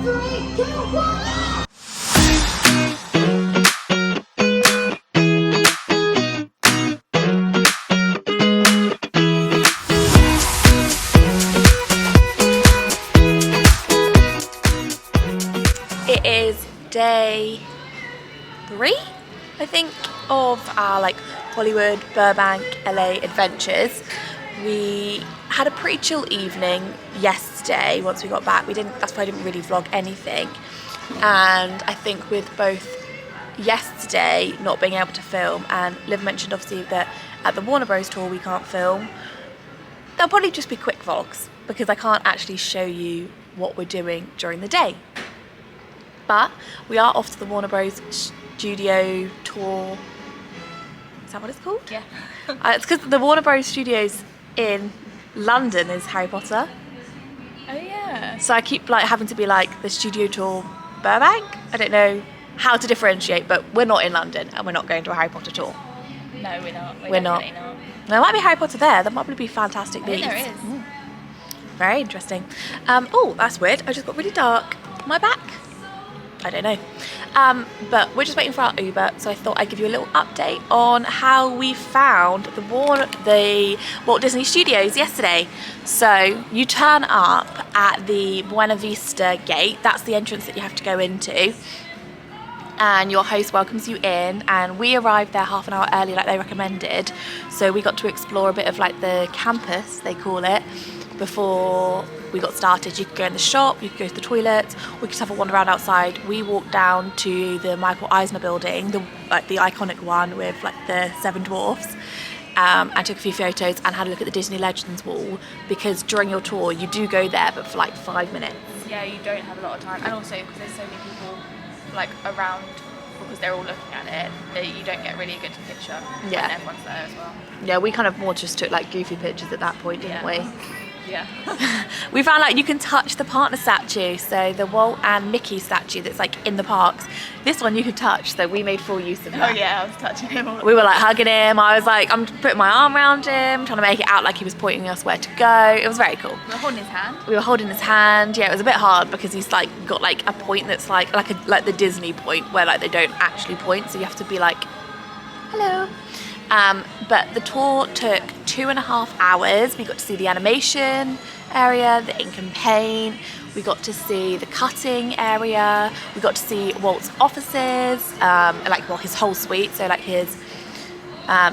3, 2, 1. It is day 3, I think, of our like Hollywood, Burbank, LA adventures. We had a pretty chill evening yesterday. Once we got back, that's why I didn't really vlog anything. And I think with both yesterday not being able to film, and Liv mentioned obviously that at the Warner Bros tour we can't film, they'll probably just be quick vlogs because I can't actually show you what we're doing during the day. But we are off to the Warner Bros studio tour. Is that what it's called? Yeah. It's because the Warner Bros studios in London is Harry Potter. Oh yeah. So I keep like having to be like the studio tour Burbank. I don't know how to differentiate, but we're not in London and we're not going to a Harry Potter tour. No, we're not. We're not. There might be Harry Potter there. There might probably be Fantastic Beasts. There is. Very interesting. Oh, that's weird. I just got really dark. My back. I don't know. But we're just waiting for our Uber, so I thought I'd give you a little update on how we found the Walt Disney Studios yesterday. So you turn up at the Buena Vista gate. That's the entrance that you have to go into. And your host welcomes you in, and we arrived there half an hour early like they recommended. So we got to explore a bit of like the campus, they call it, before we got started. You could go in the shop, you could go to the toilets, we could have a wander around outside. We walked down to the Michael Eisner building, the iconic one with like the 7 dwarfs, and took a few photos and had a look at the Disney Legends wall, because during your tour you do go there but for like 5 minutes. Yeah, you don't have a lot of time, and also because there's so many people like around, because they're all looking at it, that you don't get really a good picture when everyone's there as well. Yeah, we kind of more just took like goofy pictures at that point, didn't we? Yeah. We found like you can touch the partner statue, so the Walt and Mickey statue that's like in the parks. This one you could touch, so we made full use of that. Oh yeah, I was touching him all. We were like hugging him. I was like, I'm putting my arm around him, trying to make it out like he was pointing us where to go. It was very cool. We were holding his hand. We were holding his hand. Yeah, it was a bit hard because he's like got like a point that's like the Disney point where like they don't actually point, so you have to be like, hello. But the tour took 2.5 hours. We got to see the animation area, the ink and paint. We got to see the cutting area. We got to see Walt's offices, his whole suite. So like his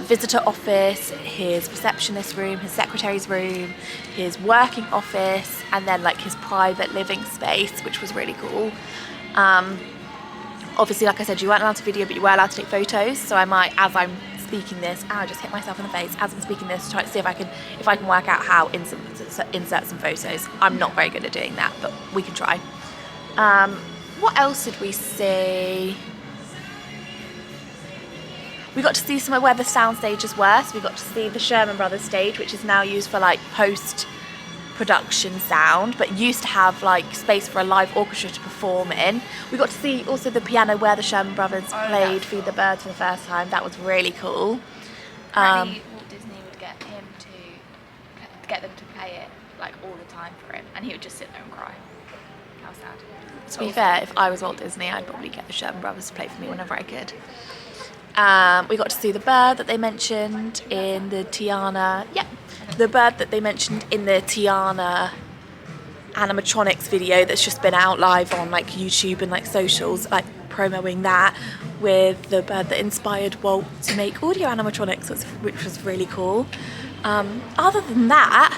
visitor office, his receptionist room, his secretary's room, his working office, and then like his private living space, which was really cool. Obviously, like I said, you weren't allowed to video, but you were allowed to take photos. So I might, as I'm speaking this, I just hit myself in the face as I'm speaking this, try to see if I can work out how insert some photos. I'm not very good at doing that, but we can try. What else did we see? We got to see some of where the sound stages were. So we got to see the Sherman Brothers stage, which is now used for like post-production sound, but used to have like space for a live orchestra to perform in. We got to see also the piano where the Sherman Brothers played Feed the Birds for the first time. That was really cool. Apparently Walt Disney would get them to play it like all the time for him, and he would just sit there and cry. How sad. To be fair, if I was Walt Disney, I'd probably get the Sherman Brothers to play for me whenever I could. We got to see the bird that they mentioned in the Tiana. Yeah, the bird that they mentioned in the Tiana animatronics video that's just been out live on like YouTube and like socials, like promoing that, with the bird that inspired Walt to make audio animatronics, which was really cool. Other than that,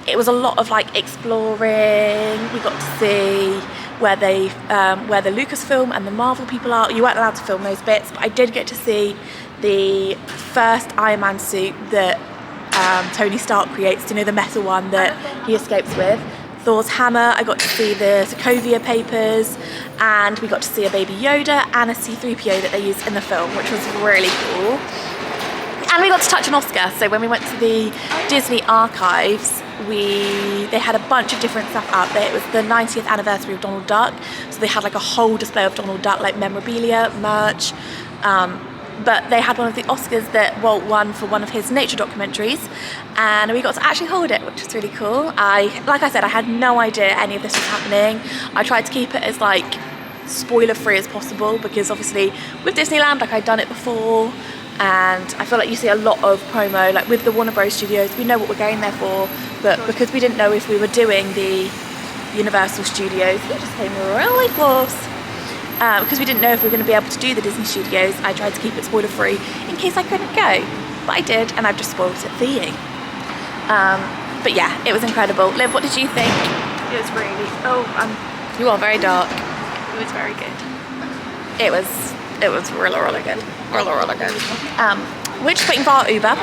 it was a lot of like exploring. We got to see where the Lucasfilm and the Marvel people are. You weren't allowed to film those bits, but I did get to see the first Iron Man suit that Tony Stark creates, the metal one that he escapes with. Thor's hammer. I got to see the Sokovia papers, and we got to see a baby Yoda and a C-3PO that they used in the film, which was really cool. And we got to touch an Oscar. So when we went to the Disney archives, they had a bunch of different stuff out there. It was the 90th anniversary of Donald Duck, so they had like a whole display of Donald Duck, like memorabilia, merch, but they had one of the Oscars that Walt won for one of his nature documentaries, and we got to actually hold it, which was really cool. Like I said, I had no idea any of this was happening. I tried to keep it as like spoiler free as possible, because obviously with Disneyland, like I'd done it before, and I feel like you see a lot of promo, like with the Warner Bros Studios, we know what we're going there for, but because we didn't know if we were doing the Universal Studios, he just came really close, because we didn't know if we were going to be able to do the Disney Studios, I tried to keep it spoiler free in case I couldn't go, but I did, and I've just spoiled it for you. But yeah, it was incredible. Liv, what did you think? It was really, You are very dark. it was very good. It was really, really good. Really, really good. We're just waiting for our Uber,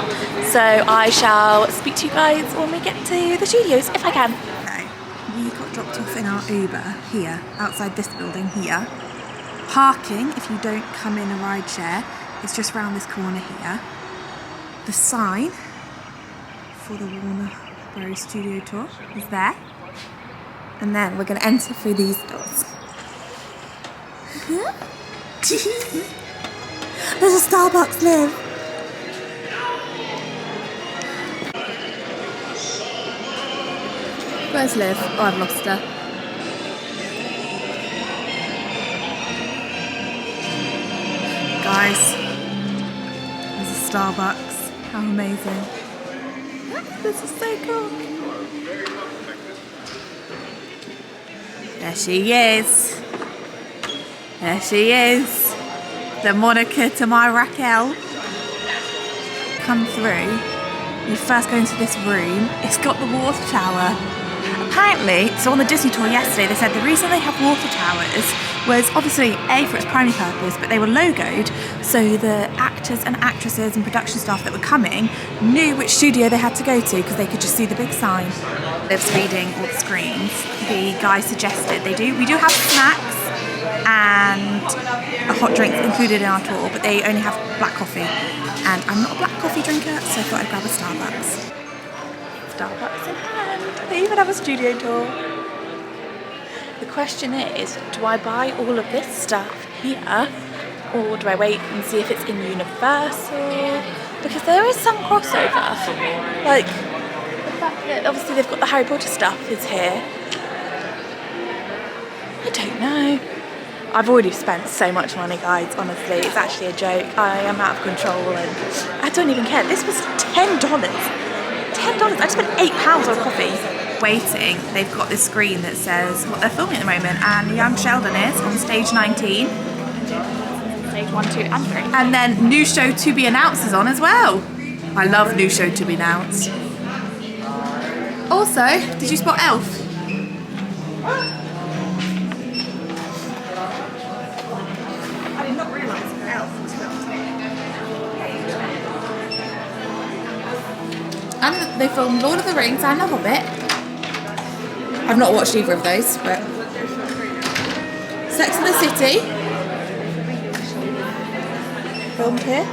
so I shall speak to you guys when we get to the studios, if I can. Okay, we got dropped off in our Uber here, outside this building here. Parking, if you don't come in a ride share, is just round this corner here. The sign for the Warner Bros Studio Tour is there. And then we're going to enter through these doors. There's a Starbucks, Liv. Where's Liv? Oh, I've lost her. Guys, there's a Starbucks. How amazing. This is so cool. There she is. There she is. The Monica to my Raquel. Come through. You first go into this room. It's got the water tower. Apparently, so on the Disney tour yesterday, they said the reason they have water towers was obviously A, for its primary purpose, but they were logoed, so the actors and actresses and production staff that were coming knew which studio they had to go to, because they could just see the big sign. Liv's reading all the screens. The guy suggested we do have snacks and a hot drink included in our tour, but they only have black coffee, and I'm not a black coffee drinker, so I thought I'd grab a Starbucks. Starbucks in hand. They even have a studio tour. The question is, do I buy all of this stuff here, or do I wait and see if it's in Universal? Because there is some crossover. Like, the fact that obviously they've got the Harry Potter stuff is here. I don't know. I've already spent so much money, guys, honestly. It's actually a joke. I am out of control and I don't even care. This was $10. $10. I just spent £8 on coffee. Waiting, they've got this screen that says what they're filming at the moment, and young Sheldon is on stage 19. Stage 1, 2 and 3. And then new show to be announced is on as well. I love new show to be announced. Also, did you spot Elf? I did not realise Elf was filmed. And they filmed Lord of the Rings and The Hobbit. I've not watched either of those, but Sex and the City filmed here.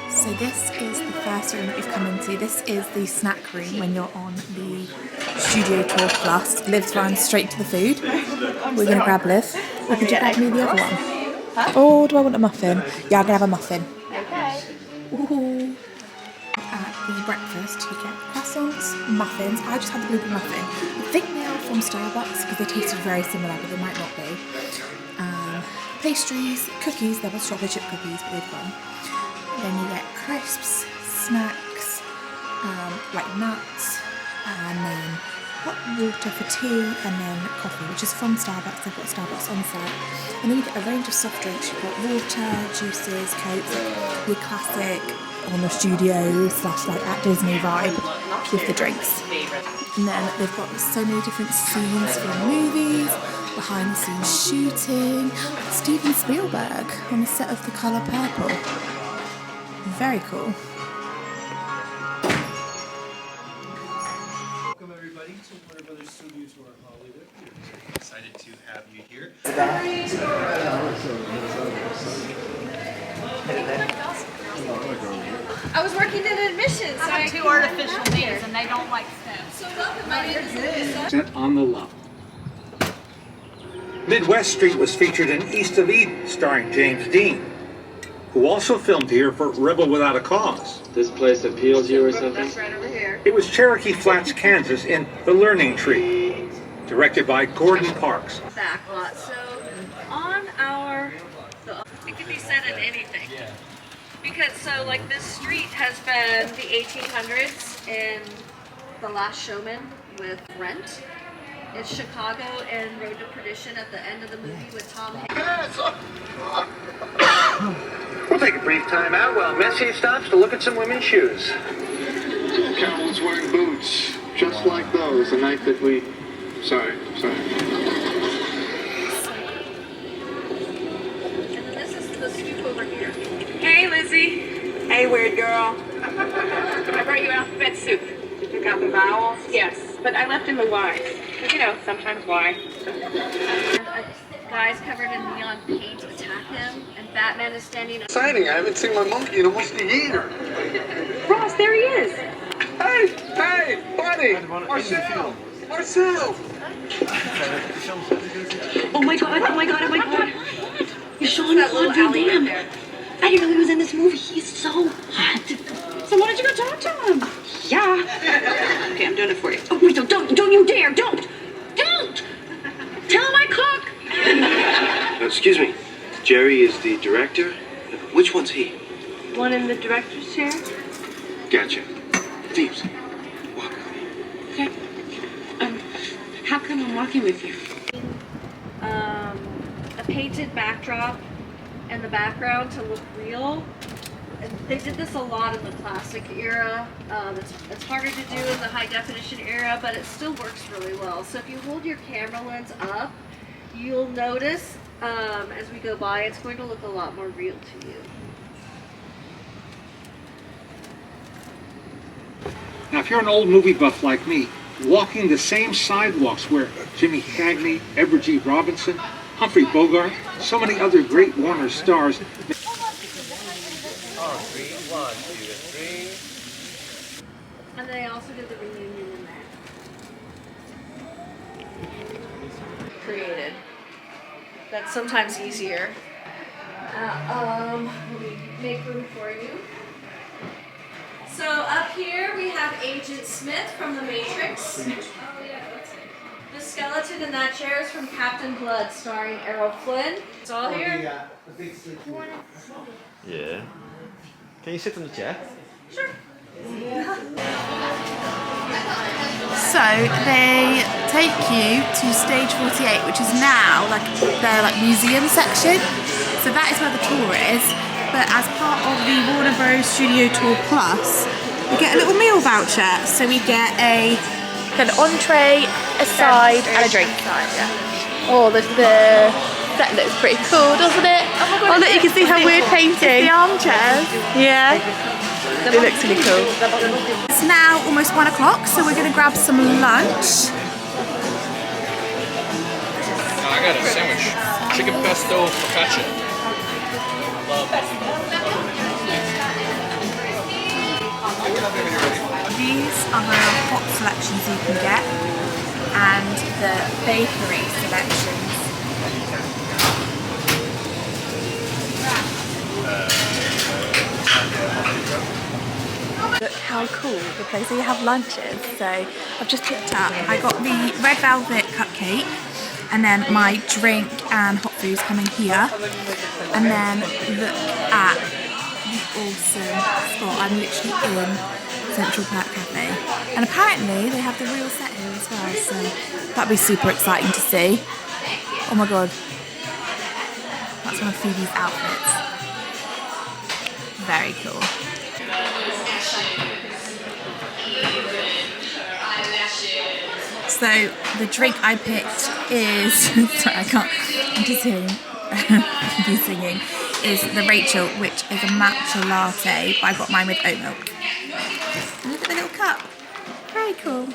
So this is the first room that we've come into. This is the snack room when you're on the Studio Tour Plus. Liv's run straight to the food. We're going to grab Liv. Or could you grab me the other one? Oh, do I want a muffin? Yeah, I'm going to have a muffin. Okay. Ooh. At the breakfast, you get croissants, muffins. I just had the blueberry muffin. I think they are from Starbucks because they tasted very similar, but they might not be. Pastries, cookies. There was chocolate chip cookies, but they've gone. Then you get crisps, snacks, like nuts, and then hot water for tea, and then coffee, which is from Starbucks. They've got Starbucks on site. And then you get a range of soft drinks. You've got water, juices, cokes, your classic on the studio / like at Disney vibe with the drinks. And then they've got so many different scenes from movies, behind the scenes shooting, Steven Spielberg on the set of The Colour Purple. Very cool. Welcome everybody to Warner Brothers Studio Tour Hollywood. We're excited to have you here. I was working in admissions. I have 2 artificial knees and they don't like snow. So welcome, my name is Olivia. Set on the left. Midwest Street was featured in East of Eden, starring James Dean, who also filmed here for Rebel Without a Cause. This place appeals you or something? That's right over here. It was Cherokee Flats, Kansas in The Learning Tree, directed by Gordon Parks. Back lot. So on it could be said in anything. Because so like this street has been the 1800s in The Last Showman with Rent. It's Chicago and Road to Perdition at the end of the movie with Tom Hanks. We'll take a brief time out while Messier stops to look at some women's shoes. Carol's wearing boots, just like those, the night that we... Sorry. And then this is the scoop over here. Hey, Lizzie. Hey, weird girl. I brought you alphabet soup. Did you got the vowels? Yes, but I left in the Y's. You know, sometimes why. And guys covered in neon paint attack him, and Batman is standing. Exciting, I haven't seen my monkey in almost a year. Ross, there he is. Hey, buddy! Marcel! Oh my god. You're Sean Claude Van Damme. I didn't know he was in this movie. He's so hot. So why don't you go talk to him? Yeah. Okay, I'm doing it for you. Oh, wait, don't you dare. Don't. Tell him I cook. Excuse me. Jerry is the director? Which one's he? One in the director's chair. Gotcha. Thieves. Walk. Okay. How come I'm walking with you? A painted backdrop and the background to look real. And they did this a lot in the classic era. It's harder to do in the high definition era, but it still works really well. So if you hold your camera lens up, you'll notice as we go by, it's going to look a lot more real to you. Now, if you're an old movie buff like me, walking the same sidewalks where Jimmy Cagney, Edward G. Robinson, Humphrey Bogart, so many other great Warner stars. And they also did the reunion in there. Created. That's sometimes easier. Let me make room for you. So up here we have Agent Smith from The Matrix. The skeleton in that chair is from Captain Blood, starring Errol Flynn. It's all here. Yeah. Can you sit on the chair? Sure. So they take you to stage 48, which is now like their museum section. So that is where the tour is. But as part of the Warner Bros. Studio Tour Plus, we get a little meal voucher. So we get An entree, a side, and a drink. Oh, the set looks pretty cool, doesn't it? Oh, look, you can see how weird painting. The armchairs. Yeah. It looks really cool. It's now almost 1 o'clock, so we're going to grab some lunch. I got a sandwich. Chicken pesto focaccia. These are the hot selections you can get, and the bakery selections. Look how cool the place where you have lunches. So I've just picked up, I got the red velvet cupcake, and then my drink and hot foods coming here. And then look at the awesome spot. I'm literally in Central Park Cafe. And apparently they have the real set here as well, so that'd be super exciting to see. Oh my god. That's one of Phoebe's outfits. Very cool. So the drink I picked is, sorry I can't, I'm just hearing you singing, is the Rachel, which is a matcha latte, but I got mine with oat milk. And look at the little cup, very cool.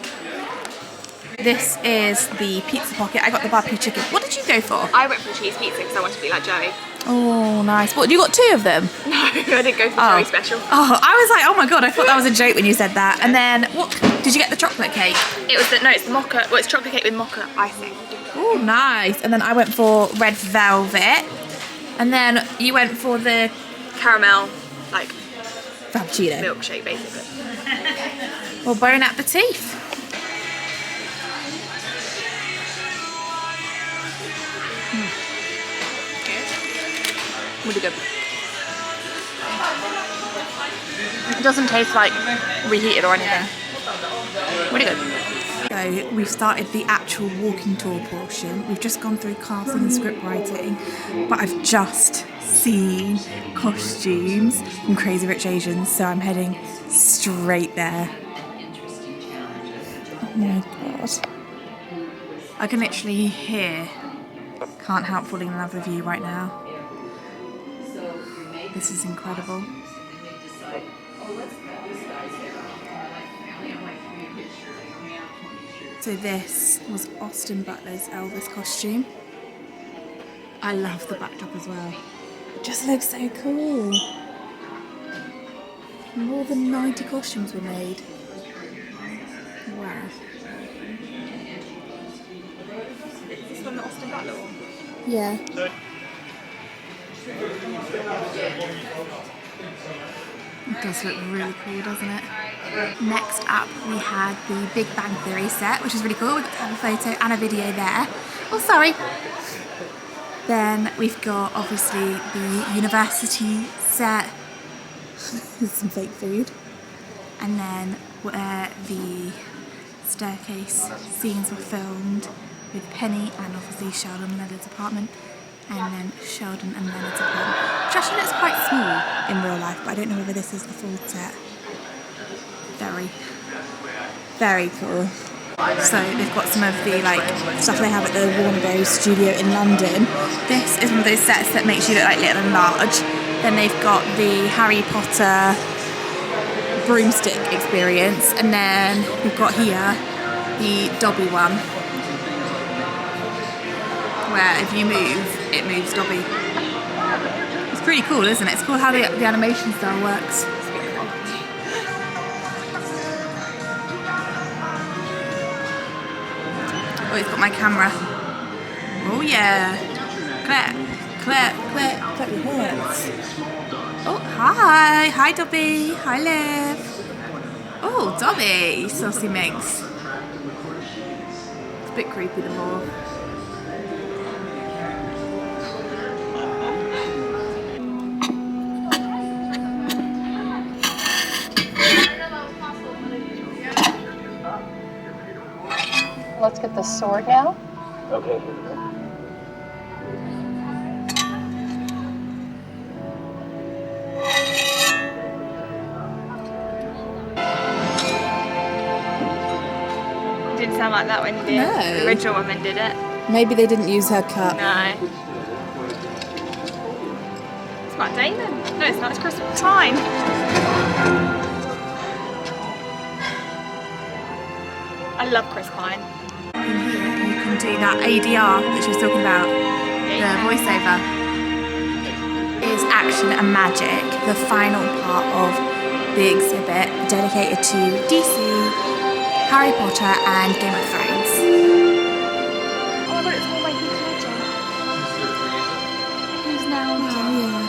This is the pizza pocket, I got the barbecue chicken. What did you go for? I went for the cheese pizza because I wanted to be like Joey. Oh, nice. What, you got 2 of them? No, I didn't go for the Joey special. Oh, I was like, oh my god, I thought that was a joke when you said that. And then, what, did you get the chocolate cake? It's the mocha, well it's chocolate cake with mocha icing. Oh, nice. And then I went for red velvet. And then you went for the Caramel, like, frappuccino. milkshake, basically. Well, bon appetit. Really good. It doesn't taste like reheated or anything. Really good. So we've started the actual walking tour portion. We've just gone through casting and script writing, but I've just seen costumes from Crazy Rich Asians, so I'm heading straight there. Oh my god. I can literally hear Can't Help Falling in Love with You right now. This is incredible. So this was Austin Butler's Elvis costume. I love the backdrop as well. It just looks so cool. More than 90 costumes were made. Wow. Is this one the Austin Butler one? Yeah. It does look really cool, doesn't it? Next up, we had the Big Bang Theory set, which is really cool. We got to have a photo and a video there. Oh, sorry. Then we've got, obviously, the university set with some fake food. And then where the staircase scenes were filmed with Penny and obviously Sheldon and Leonard's apartment. And then Sheldon and Leonard's apartment, which actually looks quite small in real life, but I don't know whether this is the full set. Very, very cool. So they've got some of the stuff they have at the Warner Bros. Studio in London. This is one of those sets that makes you look like little and large. Then they've got the Harry Potter broomstick experience, and then we've got here the Dobby one, where if you move, it moves Dobby. It's pretty cool, isn't it? It's cool how the animation style works. Oh, he's got my camera. Oh yeah. Clap, clap, clap, clap your hands. Oh, hi. Hi, Dobby. Hi, Liv. Oh, Dobby. Saucy mix. It's a bit creepy, the more. Let's get the sword now. Okay. Didn't sound like that when the original woman did it. Maybe they didn't use her cup. No. It's Matt Damon. No, it's not. It's Chris Pine. I love Chris Pine. In here you can do that ADR that she was talking about, the voiceover. It is Action and Magic, the final part of the exhibit dedicated to DC, Harry Potter and Game of Thrones. Oh my god, it's all my Heath Ledger. Who's now dead?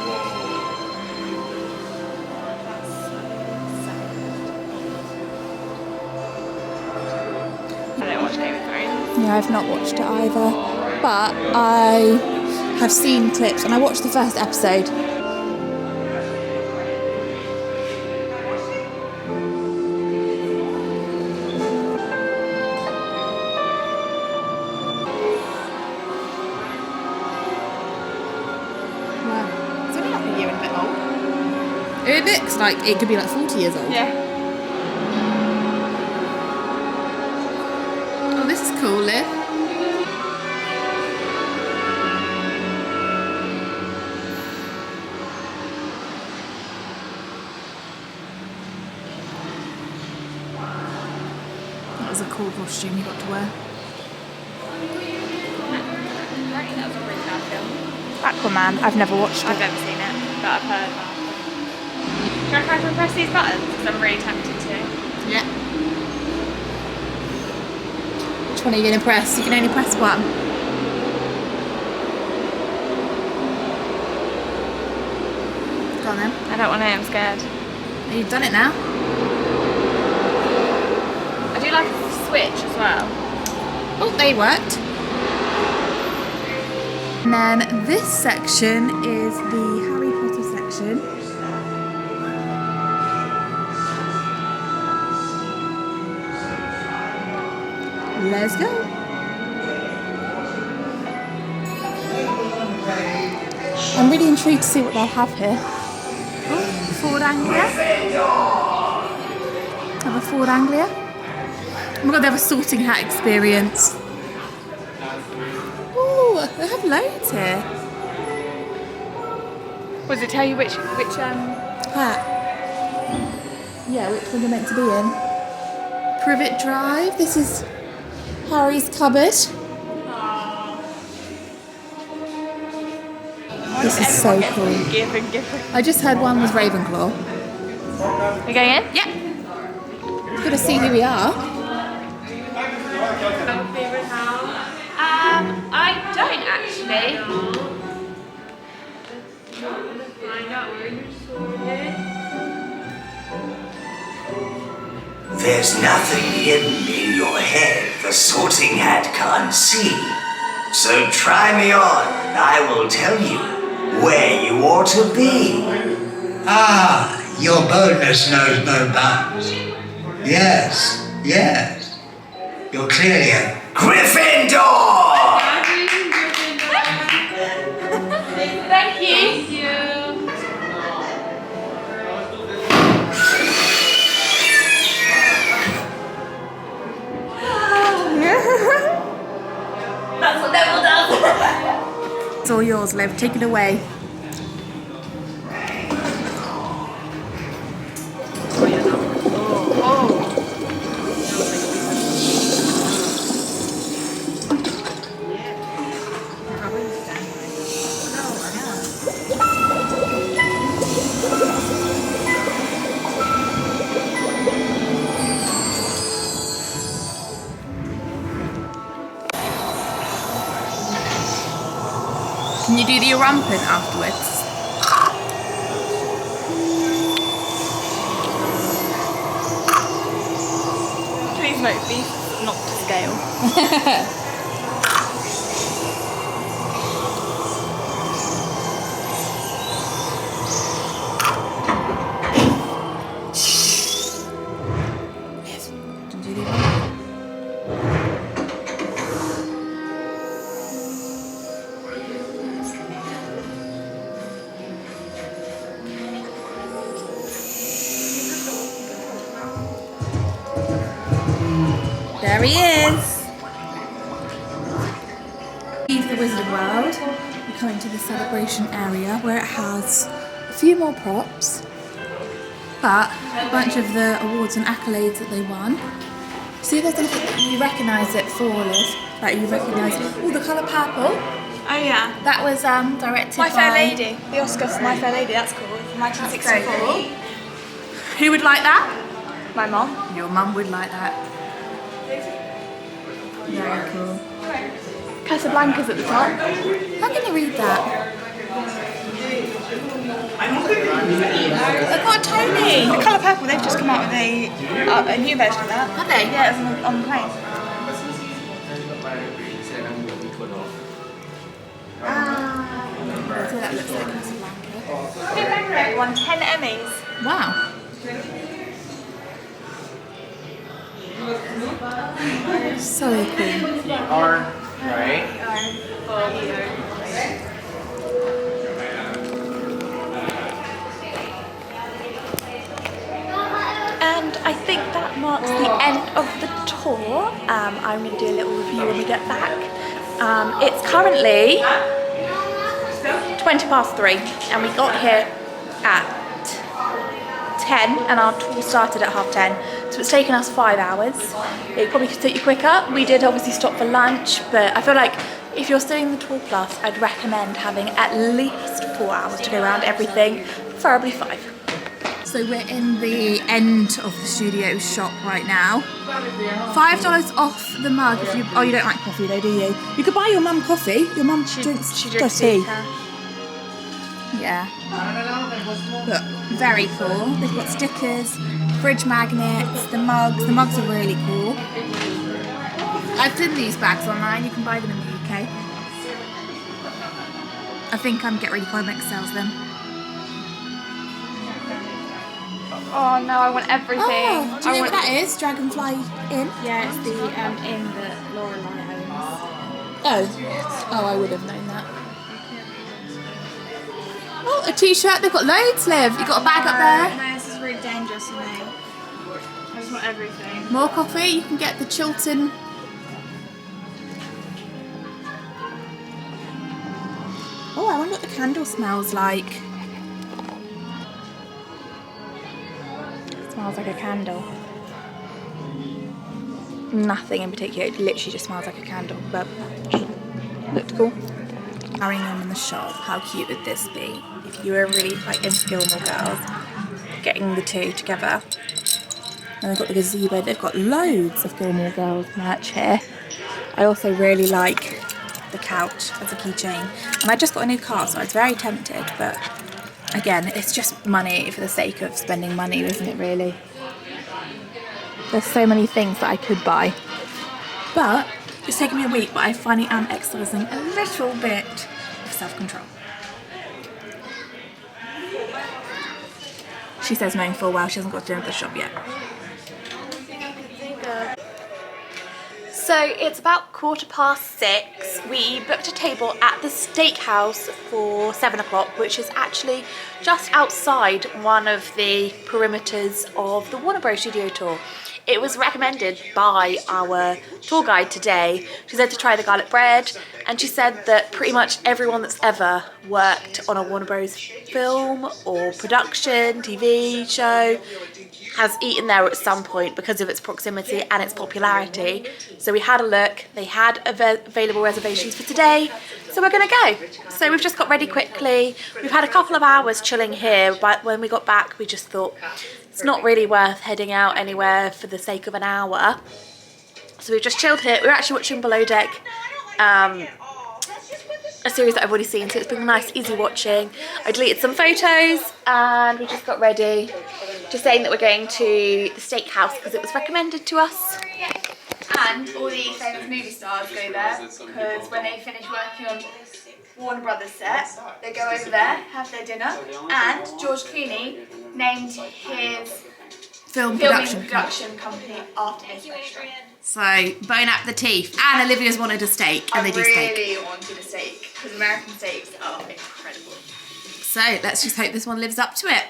I don't watch Game of Thrones. Yeah, I've not watched it either, but I have seen clips and I watched the first episode. Wow, it's only like a year and a bit old. It looks like it could be like 40 years old. Yeah. Oh, this is cool, Liv. That was a cool costume you got to wear. That was a really bad film. Aquaman, I've never watched I've it. never seen it, but I've heard about it. Do you reckon I can press these buttons? Because I'm really tempted to. Yeah. Which one are you going to press? You can only press one. don't want to, I'm scared. You've done it now. I do like a switch as well. Oh, they worked. And then this section is the Harry Potter section. Let's go. I'm really intrigued to see what they'll have here. Oh, Ford Anglia. Have a Ford Anglia. Oh my god, they have a sorting hat experience. Oh, they have loads here. Does it tell you which Hat. Yeah, which one you're meant to be in. Privet Drive. This is Harry's cupboard. This is so cool. I just heard one was Ravenclaw. We going in? Yeah. Gotta see who we are. I don't actually. There's nothing hidden in your head the sorting hat can't see. So try me on, and I will tell you where you ought to be. Ah, your boldness knows no bounds. Yes, yes. You're clearly a Gryffindor! Thank you. That's what Neville does. It's all yours, Liv. Take it away. Can you do the rampant afterwards? Please note beef not to scale. There he is. Leave the Wizard World. We're coming to the celebration area where it has a few more props, but a bunch of the awards and accolades that they won. See if there's anything that you recognise it for, Liv. That you recognise. Oh, the colour purple. Oh yeah. That was directed My by Fair Lady. The Oscar for My Fair Lady. That's cool. From 1964. Who would like that? My mom. Your mum would like that. Very cool. Casablanca's at the top. How can you read that? I've got a Tony. The colour purple. They've just come out with a new version of that. Have they? Yeah, it's on the plane. So that looks like Casablanca. It won 10 Emmys. Wow. So cool. Right. And I think that marks the end of the tour. I'm going to do a little review when we get back. It's currently 3:20 and we got here at 10 and our tour started at 10:30, so it's taken us 5 hours. It probably could take you quicker. We did obviously stop for lunch, but I feel like if you're doing the Tour Plus, I'd recommend having at least 4 hours to go around everything, preferably 5. So we're in the end of the studio shop right now. $5 off the mug if you. Oh, you don't like coffee though, do you? You could buy your mum coffee. Your mum drinks She just drinks tea. decaf. Yeah. Look, very cool. They've got stickers, fridge magnets, the mugs. The mugs are really cool. I've seen these bags online. You can buy them in the UK. I think Get Ready Comics sells them. Oh no, I want everything. Oh, do you know what that is? Dragonfly Inn? Yeah, it's the inn that Lorelai owns. Oh, I would have known that. Oh, a t-shirt. They've got loads, Liv. You got a bag up there. No, this is really dangerous for me. I just want everything. More coffee. You can get the Chilton. Oh, I wonder what the candle smells like. It smells like a candle. Nothing in particular. It literally just smells like a candle, but looked cool. Carrying them in the shop. How cute would this be if you were really like into Gilmore Girls, getting the two together? And they've got the gazebo. They've got loads of Gilmore Girls merch here. I also really like the couch as a keychain, and I just got a new car, so I was very tempted, but again, it's just money for the sake of spending money, isn't it, really? There's so many things that I could buy, but it's taken me a week, but I finally am exercising a little bit of self-control. She says knowing full well she hasn't got dinner at the shop yet. So it's about 6:15. We booked a table at the steakhouse for 7 o'clock, which is actually just outside one of the perimeters of the Warner Bros. Studio tour. It was recommended by our tour guide today. She said to try the garlic bread, and she said that pretty much everyone that's ever worked on a Warner Bros. Film or production, TV show, has eaten there at some point because of its proximity and its popularity. So we had a look. They had available reservations for today, so we're gonna go. So we've just got ready quickly. We've had a couple of hours chilling here, but when we got back we just thought it's not really worth heading out anywhere for the sake of an hour. So we've just chilled here. We're actually watching Below Deck, a series that I've already seen, so it's been nice, easy watching. I deleted some photos and we just got ready. Just saying that we're going to the steakhouse because it was recommended to us. And all the famous movie stars go there because when they finish working on Warner Brothers set, they go over there, have their dinner, and George Clooney named his Film production company after his restaurant. So, Bon Appetit. And Olivia's wanted a steak, and they do steak. I really wanted a steak because American steaks are incredible. So, let's just hope this one lives up to it.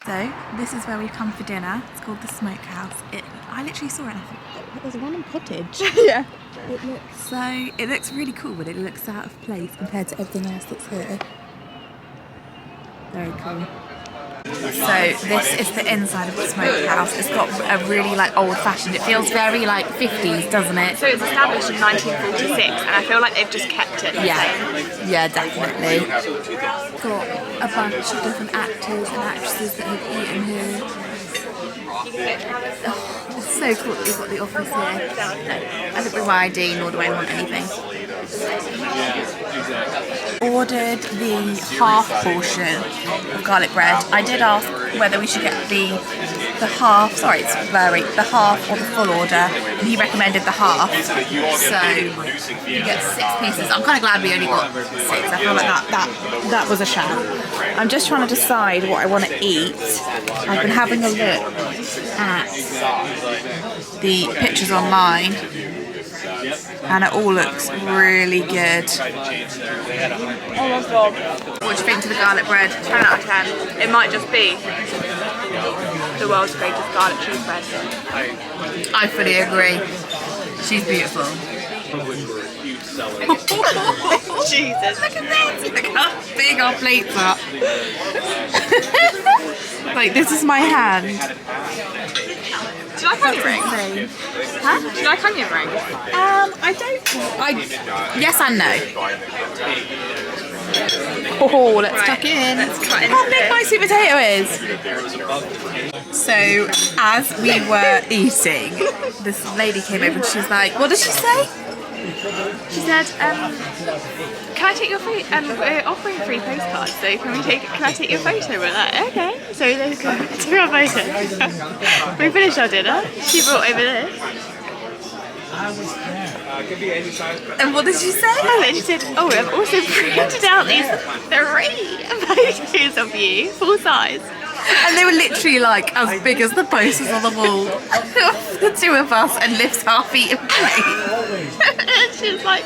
So, this is where we've come for dinner. It's called the Smokehouse. I literally saw it and I thought, there's a random cottage. Yeah. It looks really cool, but it looks out of place compared to everything else that's here. Very cool. So this is the inside of the smokehouse. It's got a really like old-fashioned. It feels very like 50s, doesn't it? So it was established in 1946, and I feel like they've just kept it. Yeah, definitely. Got a bunch of different actors and actresses that have eaten here. It's so cool that we've got the office here. I didn't bring my ID, nor do I want anything. Ordered the half portion of garlic bread. I did ask whether we should get the half, sorry it's blurry, the half or the full order, and he recommended the half. So you get 6 pieces. I'm kind of glad we only got 6. I feel like that was a shout. I'm just trying to decide what I want to eat. I've been having a look at the pictures online, and it all looks really good. Oh my god. What do you think to the garlic bread? 10 out of 10. It might just be the world's greatest garlic cheese bread. I fully agree. She's beautiful. Jesus. Look at this! Look how big our plates are. Like, this is my hand. Do you like onion rings? Huh? Do you like onion rings? I don't. Yes and no. Oh, let's tuck in. Let's cut into How big my sweet potato is. So, as we were eating, this lady came over and she was like, what did she say? She said, can I take your photo? We're offering free postcards, so can I take your photo? We're like, okay. So they took our photo. We finished our dinner. She brought over this. And what did she say? And then she said, oh, I've also printed out these 3 photos of you, full size. And they were literally like as big as the posters on the wall. The two of us and lifts our feet in place. And she was like,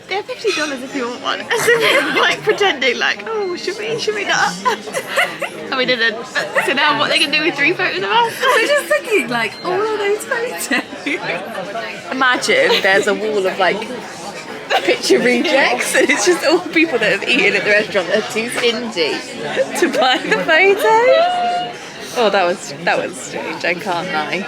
they're $50 if you want one. And so we were like pretending like, oh, should we not? And we didn't. So now what they can do with 3 photos of us? We're just thinking like, all of those photos. Imagine there's a wall of like picture rejects and it's just all people that have eaten at the restaurant that are too stingy to buy the photos. Oh, that was strange, I can't lie.